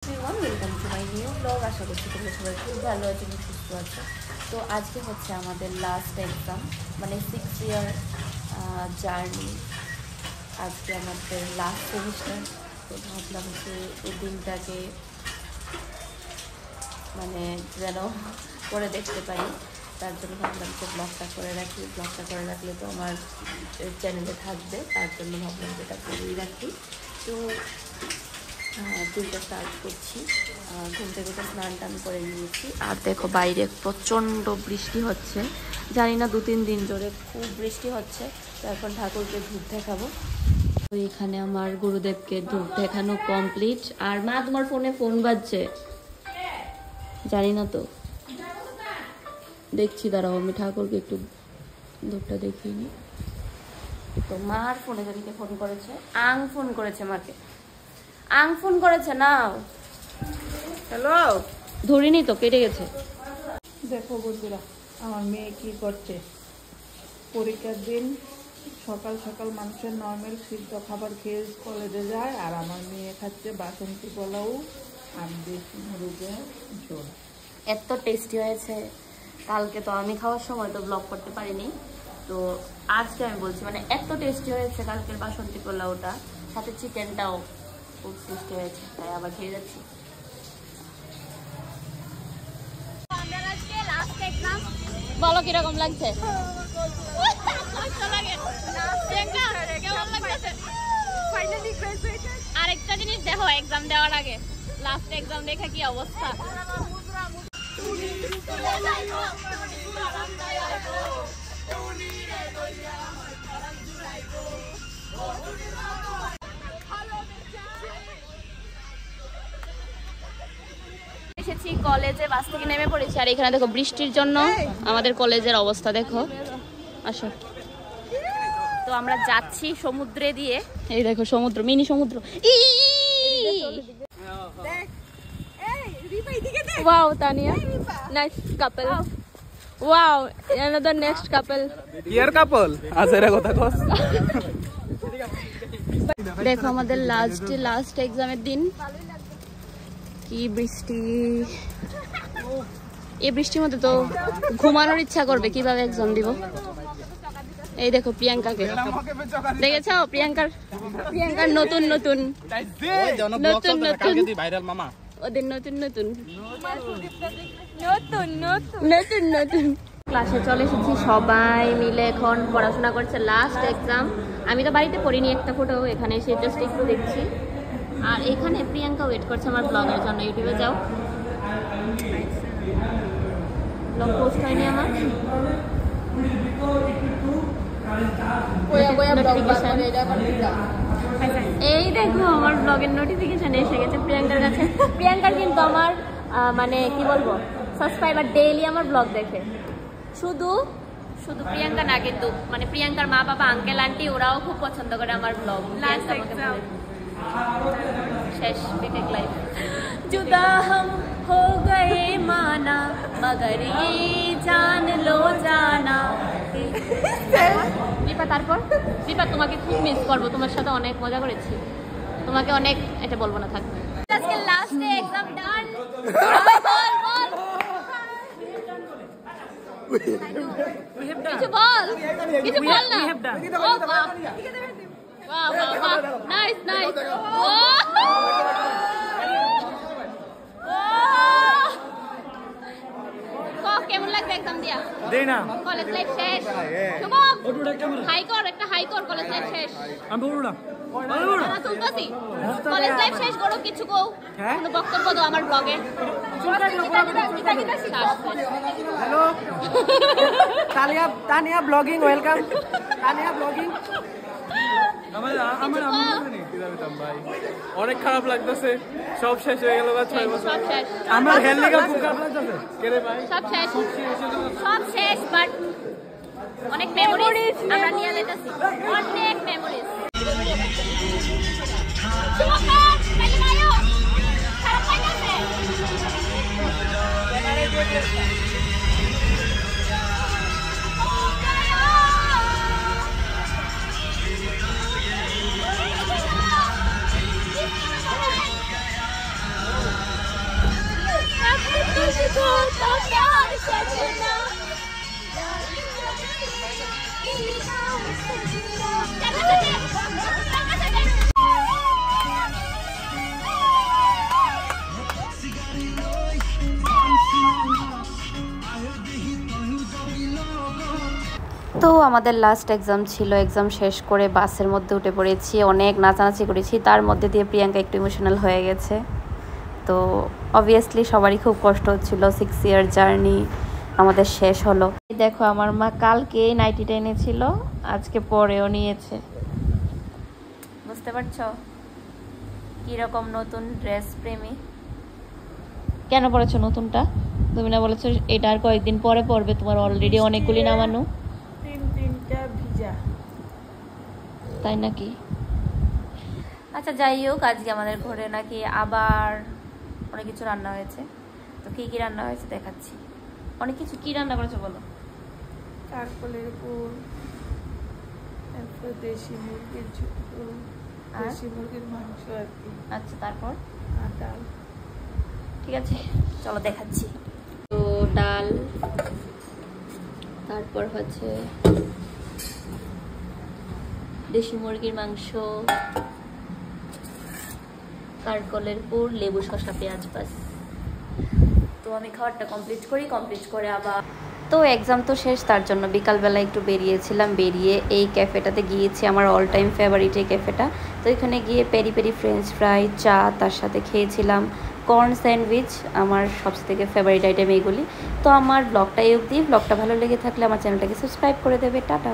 Welcome to my new blog. আশা করছি তোমরা সবাই খুব ভালো আছো এবং সুস্থ আছো। তো আজকে হচ্ছে আমাদের লাস্ট এক্সাম, মানে 6 ইয়ার জার্নি। আজকে আমাদের লাস্ট সেমিস্টার। তো ভাবলাম যে এই দিনটাকে মানে যেন করে দেখতে পারি, তার জন্য ভাবলাম যে ব্লগটা করে রাখি। ব্লগটা করে রাখলে তো আমার চ্যানেলে থাকবে, তার জন্য ভাবলাম যেটা করেই রাখি। তো দিনটা স্টার্ট করছি। ঘুম থেকে তো স্নান টান করে নিয়েছি। আর দেখো বাইরে প্রচণ্ড বৃষ্টি হচ্ছে, জানি না 2-3 দিন ধরে খুব বৃষ্টি হচ্ছে। তো এখন ঠাকুরকে ধূপ দেখাবো। তো এখানে আমার গুরুদেবকে ধূপ দেখানো কমপ্লিট। আর মা, তোমার ফোনে ফোন বাজছে, জানি না তো, দেখছি, দাঁড়াও আমি ঠাকুরকে একটু ধূপটা দেখিয়ে নিই। তো মার ফোনে জানিকে ফোন করেছে, আং ফোন করেছে মাকে, আং ফোন করেছে। নাও, হ্যালো, ধরিনি তো, কেটে গেছে। দেখো বন্ধুরা আমার মেয়ে কি করছে। পরীক্ষার দিন সকাল সকাল মানুষের নর্মাল সিদ্ধ খাবার খেয়ে কলেজে যায়, আর আমার মেয়ে খাচ্ছে বাসন্তী পোলাও আর দেশি মুরগের ঝোল। এত টেস্টি হয়েছে। কালকে তো আমি খাওয়ার সময় তো ব্লগ করতে পারিনি, তো আজকে আমি বলছি মানে এত টেস্টি হয়েছে কালকের বাসন্তী পোলাওটা, সাথে চিকেনটাও খুব টেস্টি হয়েছে, তাই আবার খেয়ে যাচ্ছি। বলো কিরকম লাগছে? আরেকটা জিনিস দেখো, এক্সাম দেওয়ার আগে লাস্ট এক্সাম দেখে কি অবস্থা। এসেছি কলেজে, বাস থেকে নেমে পড়েছি। আর এখানে দেখো বৃষ্টির জন্য আমাদের কলেজের অবস্থা দেখো। আসো, তো আমরা যাচ্ছি সমুদ্রে দিয়ে। এই দেখো সমুদ্র, মিনি সমুদ্র। Wow, Tania. Nice couple. Wow, another next couple. ইয়ার কাপল আজেরা কথা কস। দেখো আমাদের লাস্ট এক্সামের দিন, কি বৃষ্টি। এই বৃষ্টির মধ্যে তো ঘুমানোর ইচ্ছা করবে, কিভাবে এক্সাম দিব। এই দেখো প্রিয়াঙ্কাকে দেখেছো, প্রিয়াঙ্কার নতুন নতুন ভাইরাল মামা, ওদের নতুন ক্লাসে চলে এসেছি সবাই মিলে। এখন পড়াশোনা করছে, লাস্ট এক্সাম। আমি তো বাড়িতে পড়িনি একটা ফটো, এখানে এসে জাস্ট একটু দেখছি। আর এখানে প্রিয়াঙ্কা ওয়েট করছে আমার ব্লগের জন্য। ইউটিউবে যাও, ব্লগ পোস্ট হয়নি আমার। এই দেখো আমার ব্লগের নোটিফিকেশন এসে গেছে প্রিয়াঙ্কার কাছে। প্রিয়াঙ্কার কিন্তু আমার মানে কি বলবো, সাবস্ক্রাইবার ডেইলি আমার ব্লগ দেখে। শুধু প্রিয়াঙ্কা না, কিন্তু মানে প্রিয়াঙ্কার মা বাবা, আঙ্কেল আন্টি, ওরাও খুব পছন্দ করে আমার ব্লগ। শেষ বিটেক লাইফ। जुदा हम हो गए माना मगर ये जान लो जाना। দীপা, তারপর দীপা তোমাকে খুব মিস করবো, তোমার সাথে অনেক মজা করেছি, তোমাকে অনেক, এটা বলবো না, থাক। আজকে লাস্ট ডে, এক্সাম ডান। কিছু বল না। নাইস কেমন লাগবে এক্সাম দিয়া? দেই না, কলেজ লাইফ শেষ। শুভম হাই কর, একটা হাই কর, কলেজ লাইফ শেষ। আমি বলবো না, না তুলতাছি, কলেজ লাইফ শেষ করো, কিছু কও, কোনো বক্তব্য দাও আমার ব্লগে। Hello Tania blogging, welcome Tania blogging. অনেক খারাপ লাগতেছে, সব শেষ হয়ে গেল। 6 বছর আমার হেললিগা খুব খারাপ লাগতেছে। সব শেষ, বাট অনেক মেমোরিজ আমরা নিয়ে নিতেছি, অনেক মেমোরিজ। তো আমাদের লাস্ট এক্সাম ছিল, এক্সাম শেষ করে বাসের মধ্যে উঠে পড়েছি, অনেক নাচানাচি করেছি, তার মধ্যে দিয়ে প্রিয়াঙ্কা একটু ইমোশনাল হয়ে গেছে। তো অবভিয়াসলি সবারই খুব কষ্ট হচ্ছিল। 6 ইয়ার জার্নি আমাদের শেষ হলো। দেখো আমার মা কালকে নাইটিটা এনেছিল, আজকে পরেও নিয়েছে। বুঝতে পারছো কিরকম নতুন ড্রেস প্রেমী? কেন পরেছো নতুনটা? তুমি না বলেছো এটা আর কয়েকদিন পরে পরবে, তোমার অলরেডি অনেকগুলি নামানো। তিনটা ভিজা। তাই নাকি? আচ্ছা যাই হোক, আজকে আমাদের ঘরে নাকি আবার অনেক কিছু রান্না হয়েছে। তো কি কি রান্না হয়েছে দেখাচ্ছি। অনেক কিছু। কি রান্না করেছো বলো? কারকলের ফুল, তারপর দেশি মুরগির ঝোল, দেশি মুরগির মাংস আর কি। আচ্ছা তারপর? আর ডাল। ঠিক আছে চলো দেখাচ্ছি। তো ডাল, তারপর হচ্ছে দেশি মুরগির মাংস, কারকলের পুর, লেবু, শসা, পেঁয়াজ, বাস। তো আমি খাবারটা কমপ্লিট করে আবার তো এক্সাম তো শেষ, তার জন্য বিকালবেলা একটু বেরিয়েছিলাম। বেরিয়ে এই ক্যাফেটাতে গিয়েছি, আমার অল টাইম ফেভারিট এই ক্যাফেটা। তো এখানে গিয়ে পেরি পেরি ফ্রেঞ্চ ফ্রাই, চা, তার সাথে খেয়েছিলাম কর্ন স্যান্ডউইচ। আমার সবথেকে ফেভারিট আইটেম এইগুলি। তো আমার ব্লগটা এই অবধি। ব্লগটা ভালো লেগে থাকলে আমার চ্যানেলটাকে সাবস্ক্রাইব করে দেবে। টাটা।